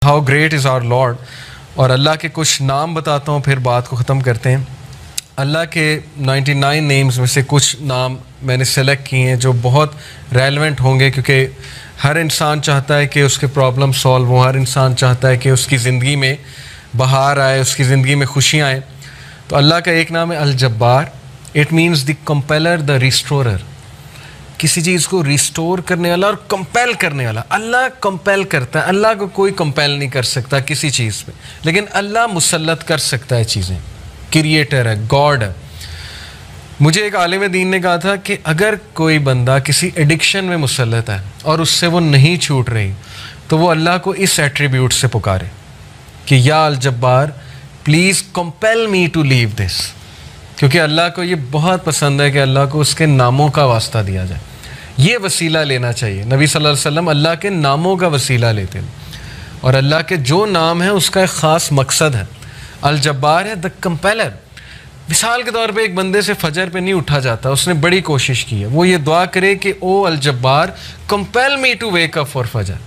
How great is our lord. और अल्लाह के कुछ नाम बताता हूँ, फिर बात को ख़त्म करते हैं। अल्लाह के 99 नेम्स में से कुछ नाम मैंने सेलेक्ट किए हैं जो बहुत रेलेवेंट होंगे, क्योंकि हर इंसान चाहता है कि उसके प्रॉब्लम सॉल्व हो, हर इंसान चाहता है कि उसकी ज़िंदगी में बहार आए, उसकी ज़िंदगी में खुशियाँ आएँ। तो अल्लाह का एक नाम है अल जब्बार। It means the compeller, the restorer, किसी चीज़ को रिस्टोर करने वाला और कंपेल करने वाला। अल्लाह कंपेल करता है, अल्लाह को कोई कंपेल नहीं कर सकता किसी चीज़ पे, लेकिन अल्लाह मुसल्लत कर सकता है चीज़ें। क्रिएटर है, गॉड है। मुझे एक आलिम दीन ने कहा था कि अगर कोई बंदा किसी एडिक्शन में मुसल्लत है और उससे वो नहीं छूट रही, तो वो अल्लाह को इस एट्रीब्यूट से पुकारे कि या अल जब्बार please compel me to leave this, क्योंकि अल्लाह को ये बहुत पसंद है कि अल्लाह को उसके नामों का वास्ता दिया जाए। ये वसीला लेना चाहिए। नबी सल्लल्लाहु अलैहि वसल्लम अल्लाह के नामों का वसीला लेते हैं, और अल्लाह के जो नाम है उसका एक ख़ास मकसद है। अल जब्बार है द कंपेलर। मिसाल के तौर पे एक बंदे से फजर पे नहीं उठा जाता, उसने बड़ी कोशिश की है, वो ये दुआ करे कि ओ अल जब्बार compel me to wake up for फजर।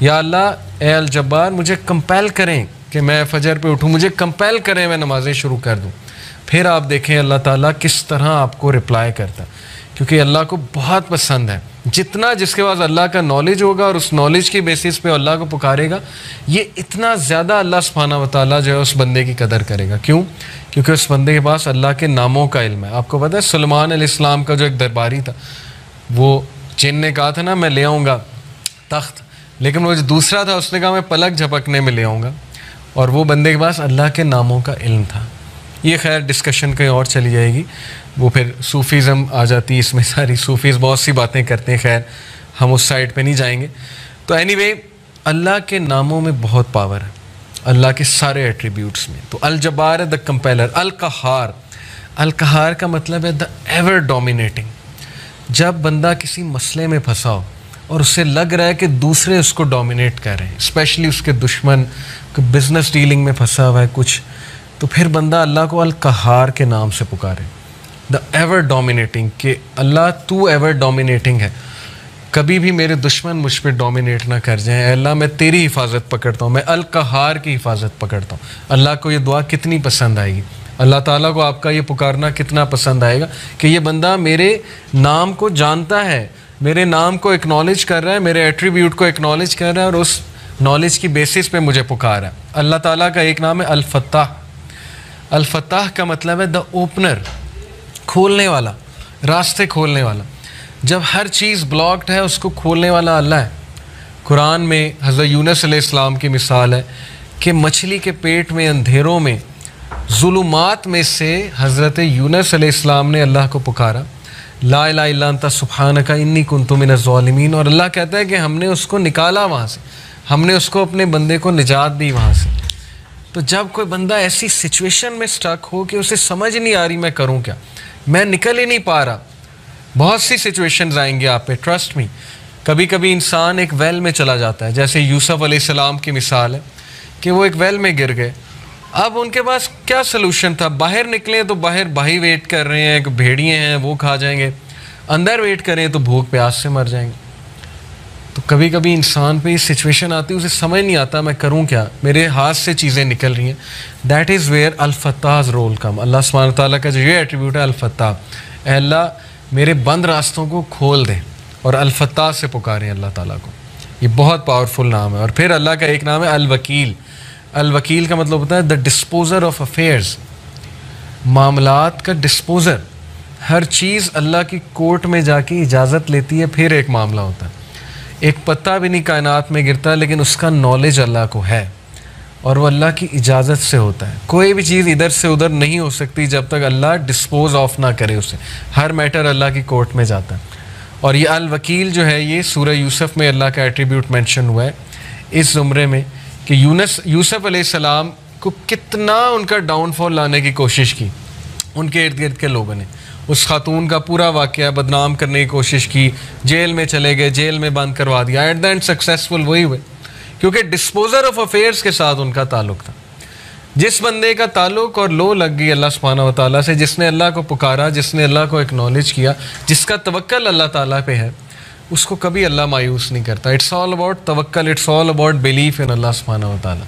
या अल्लाह ए अल जब्बार मुझे कंपेल करें कि मैं फजर पे उठूँ, मुझे कंपेल करें मैं नमाज़ें शुरू कर दूँ। फिर आप देखें अल्लाह ताला किस तरह आपको रिप्लाई करता है, क्योंकि अल्लाह को बहुत पसंद है। जितना जिसके पास अल्लाह का नॉलेज होगा और उस नॉलेज की बेसिस पे अल्लाह को पुकारेगा, ये इतना ज़्यादा अल्लाह सुब्हानहू व तआला जो है उस बंदे की कदर करेगा। क्यों? क्योंकि उस बंदे के पास अल्लाह के नामों का इल्म है। आपको पता है सुलेमान अलैहिस्सलाम का जो एक दरबारी था, वो जिन ने कहा था ना मैं ले आऊँगा तख्त, लेकिन वो जो दूसरा था उसने कहा मैं पलक झपकने में ले आऊँगा, और वो बंदे के पास अल्लाह के नामों का इल्म था। ये खैर डिस्कशन कहीं और चली जाएगी, वो फिर सूफ़ीज़म आ जाती है इसमें सारी। सूफ़ीज़ बहुत सी बातें करते हैं, खैर हम उस साइड पे नहीं जाएंगे। तो एनीवे अल्लाह के नामों में बहुत पावर है, अल्लाह के सारे एट्रीब्यूट्स में। तो अल जब्बार है द कंपेलर। अल कहार, अल कहार का मतलब है द एवर डोमिनेटिंग। जब बंदा किसी मसले में फंसा हो और उससे लग रहा है कि दूसरे उसको डोमिनेट कर रहे हैं, स्पेशली उसके दुश्मन, बिज़नेस डीलिंग में फंसा हुआ है कुछ, तो फिर बंदा अल्लाह को अल कहार के नाम से पुकारे, द एवर डोमिनेटिंग, कि अल्लाह तू एवर डोमिनेटिंग है, कभी भी मेरे दुश्मन मुझ पर डोमिनेट ना कर जाएं। अल्लाह मैं तेरी हिफाजत पकड़ता हूँ, मैं अल कहार की हिफाजत पकड़ता हूँ। अल्लाह को ये दुआ कितनी पसंद आएगी, अल्लाह ताला को आपका ये पुकारना कितना पसंद आएगा कि ये बंदा मेरे नाम को जानता है, मेरे नाम को एक्नॉलेज कर रहा है, मेरे एट्रीब्यूट को एक्नॉलेज कर रहा है, और उस नॉलेज की बेसिस पे मुझे पुकार है। अल्लाह ताला का एक नाम है अल फत्ताह। अल फत्ताह का मतलब है द ओपनर, खोलने वाला, रास्ते खोलने वाला। जब हर चीज़ ब्लॉक्ड है उसको खोलने वाला अल्लाह है। कुरान में हज़रत यूनुस अलैहिस्सलाम की मिसाल है कि मछली के पेट में अंधेरों में ज़ुलुमात में से हज़रत यूनुस अलैहिस्सलाम ने अल्लाह को पुकारा, ला इलाहा इल्ला अंता सुब्हानका इन्नी कुन्तु मिनज़ ज़ालिमीन, और अल्लाह कहता है कि हमने उसको निकाला वहाँ से, हमने उसको अपने बंदे को निजात दी वहाँ से। तो जब कोई बंदा ऐसी सिचुएशन में स्टक हो कि उसे समझ नहीं आ रही मैं करूं क्या, मैं निकल ही नहीं पा रहा, बहुत सी सिचुएशंस आएंगी आप पे, ट्रस्ट मी। कभी कभी इंसान एक वेल में चला जाता है, जैसे यूसुफ अलैहिस्सलाम की मिसाल है कि वो एक वेल में गिर गए। अब उनके पास क्या सलूशन था, बाहर निकले तो बाहर भाई वेट कर रहे हैं, भेड़िए हैं वो खा जाएंगे, अंदर वेट करें तो भूख प्यास से मर जाएंगे। तो कभी कभी इंसान पे ये सिचुएशन आती है, उसे समझ नहीं आता मैं करूं क्या, मेरे हाथ से चीज़ें निकल रही हैं। दैट इज़ वेयर अल फत्ताह's रोल कम। अल्लाह सुब्हानहू तआला का जो ये एट्रीब्यूट है अल फत्ताह, अल्लाह मेरे बंद रास्तों को खोल दें, और अल फत्ताह से पुकारें अल्लाह ताला को। ये बहुत पावरफुल नाम है। और फिर अल्लाह का एक नाम है अल वकील। अल वकील का मतलब होता है द डिस्पोज़र ऑफ अफेयर्स, मामलात का डिस्पोज़र। हर चीज़ अल्लाह की कोर्ट में जाके इजाज़त लेती है, फिर एक मामला होता है। एक पत्ता भी नहीं कायनात में गिरता, लेकिन उसका नॉलेज अल्लाह को है, और वो अल्लाह की इजाज़त से होता है। कोई भी चीज़ इधर से उधर नहीं हो सकती जब तक अल्लाह डिस्पोज ऑफ ना करे उसे। हर मैटर अल्लाह की कोर्ट में जाता है। और ये अल वकील जो है, ये सूरह यूसुफ में अल्लाह का एट्रीब्यूट मेंशन हुआ है इस ज़ुमरे में कि यूसुफ अलैहिस्सलाम को कितना उनका डाउनफॉल लाने की कोशिश की उनके इर्द गिर्द के लोगों ने। उस खातून का पूरा वाक़या बदनाम करने की कोशिश की, जेल में चले गए, जेल में बंद करवा दिया। एट द एंड सक्सेसफुल वही हुए, क्योंकि डिस्पोजर ऑफ अफेयर्स के साथ उनका ताल्लुक था। जिस बंदे का ताल्लुक और लो लग गई अल्लाह सुब्हानहू व तआला से, जिसने अल्लाह को पुकारा, जिसने अल्लाह को एक्नॉलेज किया, जिसका तवक्कल अल्लाह ताला पे है, उसको कभी अल्लाह मायूस नहीं करता। इट्स ऑल अबाउट तवक्कल, it's all about belief in अल्लाह सुब्हानहू व तआला।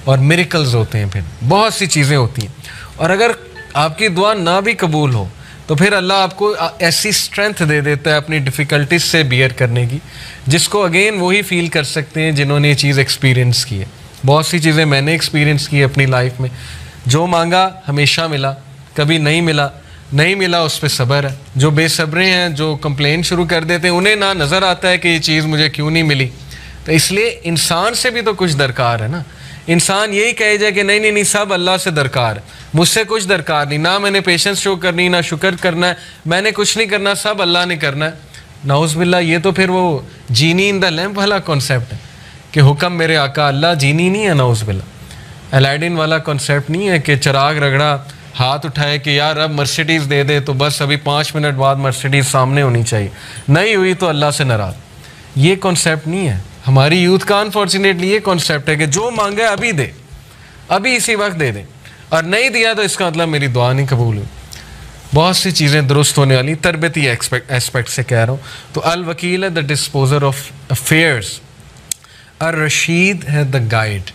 और मिरेकल्स होते हैं, फिर बहुत सी चीज़ें होती हैं। और अगर आपकी दुआ ना भी कबूल हो तो फिर अल्लाह आपको ऐसी स्ट्रेंथ दे देता है अपनी डिफ़िकल्टीज से बियर करने की, जिसको अगेन वही फील कर सकते हैं जिन्होंने ये चीज़ एक्सपीरियंस की है। बहुत सी चीज़ें मैंने एक्सपीरियंस की अपनी लाइफ में। जो मांगा हमेशा मिला, कभी नहीं मिला उस पर सब्र है। जो बेसब्रे हैं, जो कंप्लेन शुरू कर देते हैं, उन्हें ना नज़र आता है कि ये चीज़ मुझे क्यों नहीं मिली। तो इसलिए इंसान से भी तो कुछ दरकार है ना। इंसान यही कहे जाए कि नहीं नहीं नहीं, सब अल्लाह से दरकार है, मुझसे कुछ दरकार नहीं, ना मैंने पेशेंस शो करनी, ना शुक्र करना है, मैंने कुछ नहीं करना, सब अल्लाह ने करना है। नाउज़ बिल्लाह, ये तो फिर वो जीनी इन द लैम्प वाला कॉन्सेप्ट है कि हुक्म मेरे आका अल्लाह, जीनी नहीं है। नाउज़ बिल्लाह, अलादीन वाला कॉन्सेप्ट नहीं है कि चिराग रगड़ा, हाथ उठाए कि यार अब मर्सिडीज़ दे दे, तो बस अभी 5 मिनट बाद मर्सिडीज़ सामने होनी चाहिए, नहीं हुई तो अल्लाह से नाराज़। ये कॉन्सेप्ट नहीं है। हमारी यूथ का अनफॉर्चुनेटली ये कॉन्सेप्ट है कि जो मांगे अभी दे, अभी इसी वक्त दे दे, और नहीं दिया तो इसका मतलब मेरी दुआ नहीं कबूल हुई। बहुत सी चीज़ें दुरुस्त होने वाली, तरबियती एस्पेक्ट से कह रहा हूँ। तो अल वकील है द डिस्पोजर ऑफ अफेयर्स, अर रशीद है द गाइड,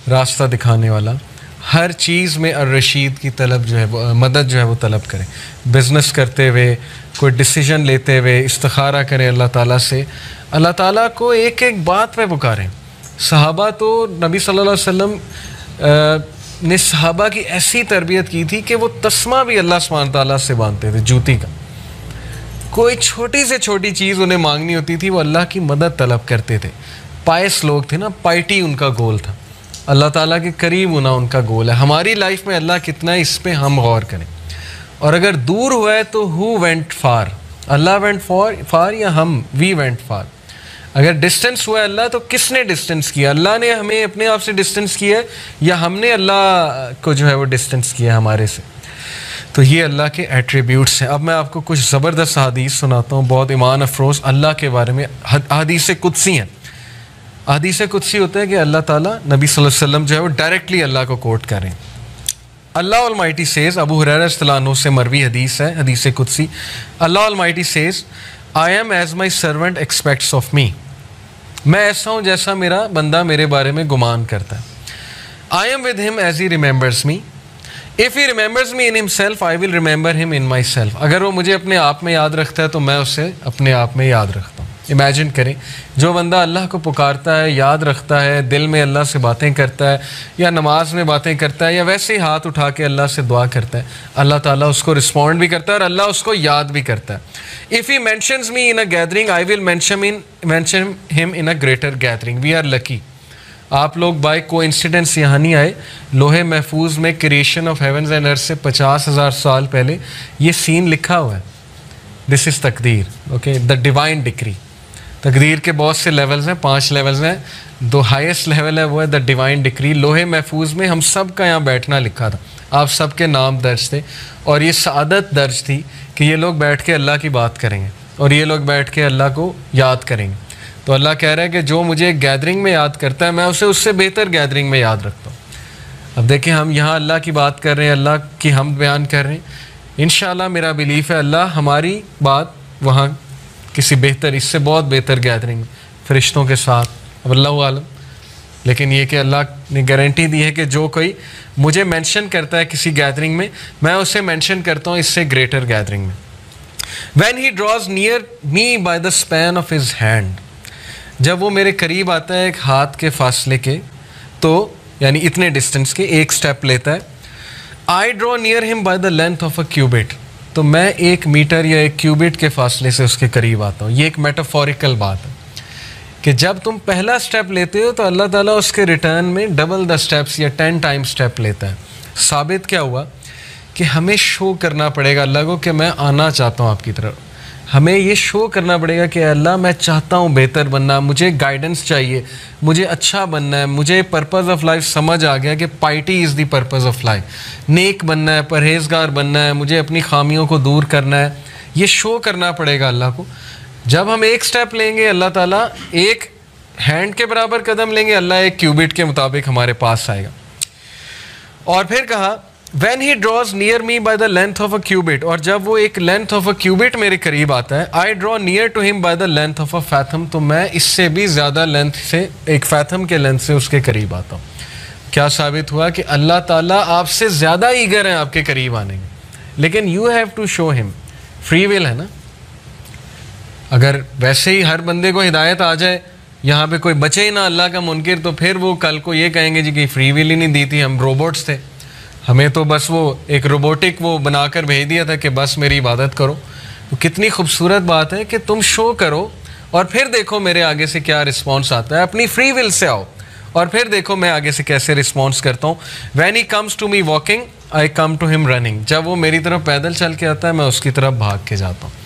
रास्ता दिखाने वाला। हर चीज़ में अर रशीद की तलब जो है वो, मदद जो है वो तलब करें। बिज़नेस करते हुए, कोई डिसीजन लेते हुए इस्तिखारा करें अल्लाह ताला से, अल्लाह ताला को एक एक बात पे पुकारें। सहाबा तो नबी सल्लल्लाहु अलैहि वसल्लम ने सहाबा की ऐसी तरबियत की थी कि वो तस्मा भी अल्लाह सुब्हानहू ताला से बांधते थे, जूती का। कोई छोटी से छोटी चीज़ उन्हें मांगनी होती थी, वो अल्लाह की मदद तलब करते थे। पायस लोग थे ना, पाइटी उनका गोल था, अल्लाह ताला के करीब होना उनका गोल है। हमारी लाइफ में अल्लाह कितना है, इस पर हम गौर करें। और अगर दूर हुआ है तो who went far, Allah went फार या हम, वी वेंट फार। अगर डिस्टेंस हुआ है अल्लाह, तो किसने डिस्टेंस किया? अल्लाह ने हमें अपने आप से डिस्टेंस किया है या हमने अल्लाह को जो है वो डिस्टेंस किया हमारे से? तो ये अल्लाह के एट्रीब्यूट्स हैं। अब मैं आपको कुछ ज़बरदस्त हदीस सुनाता हूँ, बहुत ईमान अफरोज़ अल्लाह के बारे में। हदीस कुदसी हैं। हदीस कुदसी होता है कि अल्लाह ताला नबी सल्लल्लाहु अलैहि वसल्लम जो है वो डायरेक्टली अल्लाह को कोट करें। अल्लाह अलमाइटी सेज़, अबू हुरैरा रज़ियल्लाहु अन्हु से मरवी हदीस है, हदीस कुदसी। अल्लाह almighty says, I am as my servant expects of me. मैं ऐसा हूँ जैसा मेरा बंदा मेरे बारे में गुमान करता है। I am with him as he remembers me, if he remembers me in himself I will remember him in my self. अगर वो मुझे अपने आप में याद रखता है तो मैं उसे अपने आप में याद रखता हूँ। इमेजिन करें, जो बंदा अल्लाह को पुकारता है, याद रखता है, दिल में अल्लाह से बातें करता है, या नमाज में बातें करता है, या वैसे ही हाथ उठा के अल्लाह से दुआ करता है, अल्लाह ताला उसको रिस्पॉन्ड भी करता है और अल्लाह उसको याद भी करता है। If he mentions me in a gathering I will mention him in a greater gathering. We are lucky. आप लोग बाय कोइंसिडेंस यहाँ नहीं आए। लोहे महफूज में creation of havens and earth से 50,000 साल पहले ये सीन लिखा हुआ है। दिस इज़ तकदीर, ओके, द डिवाइन डिक्री। तकदीर के बहुत से लेवल्स हैं, 5 लेवल्स हैं। दो हाईएस्ट लेवल है वो है द डिवाइन डिक्री। लोहे महफूज में हम सब का यहाँ बैठना लिखा था, आप सब के नाम दर्ज थे, और ये सादत दर्ज थी कि ये लोग बैठ के अल्लाह की बात करेंगे और ये लोग बैठ के अल्लाह को याद करेंगे। तो अल्लाह कह रहा है कि जो मुझे गैदरिंग में याद करता है मैं उसे उससे बेहतर गैदरिंग में याद रखता हूँ। अब देखिए, हम यहाँ अल्लाह की बात कर रहे हैं, अल्लाह की हम बयान कर रहे हैं। इंशाअल्लाह मेरा बिलीफ है अल्लाह हमारी बात वहाँ किसी बेहतर, इससे बहुत बेहतर गैदरिंग फरिश्तों के साथ, अब अल्लाह आलम। लेकिन ये कि अल्लाह ने गारंटी दी है कि जो कोई मुझे मेंशन करता है किसी गैदरिंग में, मैं उसे मेंशन करता हूँ इससे ग्रेटर गैदरिंग में। When he draws near me by the span of his hand, जब वो मेरे करीब आता है एक हाथ के फासले के, तो यानी इतने डिस्टेंस के, एक स्टेप लेता है। I draw near him by the length of a cubit, तो मैं 1 मीटर या 1 क्यूबिट के फासले से उसके करीब आता हूँ। ये एक मेटाफोरिकल बात है कि जब तुम पहला स्टेप लेते हो तो अल्लाह ताला उसके रिटर्न में डबल द स्टेप्स या 10 टाइम्स स्टेप लेता है। साबित क्या हुआ कि हमें शो करना पड़ेगा अल्लाह को कि मैं आना चाहता हूँ आपकी तरफ। हमें ये शो करना पड़ेगा कि अल्लाह मैं चाहता हूँ बेहतर बनना, मुझे गाइडेंस चाहिए, मुझे अच्छा बनना है, मुझे पर्पज़ ऑफ लाइफ समझ आ गया कि piety is the purpose of life, नेक बनना है, परहेजगार बनना है, मुझे अपनी खामियों को दूर करना है। ये शो करना पड़ेगा अल्लाह को। जब हम एक स्टेप लेंगे अल्लाह ताला एक हैंड के बराबर कदम लेंगे, अल्लाह 1 क्यूबिट के मुताबिक हमारे पास आएगा। और फिर कहा When he draws near me by the length of a cubit, और जब वो एक length of a cubit मेरे करीब आता है, I draw near to him by the length of a fathom, तो मैं इससे भी ज़्यादा लेंथ से, एक fathom के लेंथ से उसके करीब आता हूँ। क्या साबित हुआ कि अल्लाह ताला आपसे ज़्यादा ईगर हैं आपके करीब आने में, लेकिन you have to show him, free will है ना। अगर वैसे ही हर बंदे को हिदायत आ जाए, यहाँ पे कोई बचे ही ना अल्लाह का मुनकिर, तो फिर वो कल को ये कहेंगे जी कि फ्री विल ही नहीं दी थी, हम रोबोट्स थे, हमें तो बस वो एक रोबोटिक वो बनाकर भेज दिया था कि बस मेरी इबादत करो। तो कितनी खूबसूरत बात है कि तुम शो करो और फिर देखो मेरे आगे से क्या रिस्पॉन्स आता है। अपनी फ्री विल से आओ और फिर देखो मैं आगे से कैसे रिस्पॉन्स करता हूँ। When he comes to me walking I come to him running, जब वो मेरी तरफ पैदल चल के आता है मैं उसकी तरफ भाग के जाता हूँ।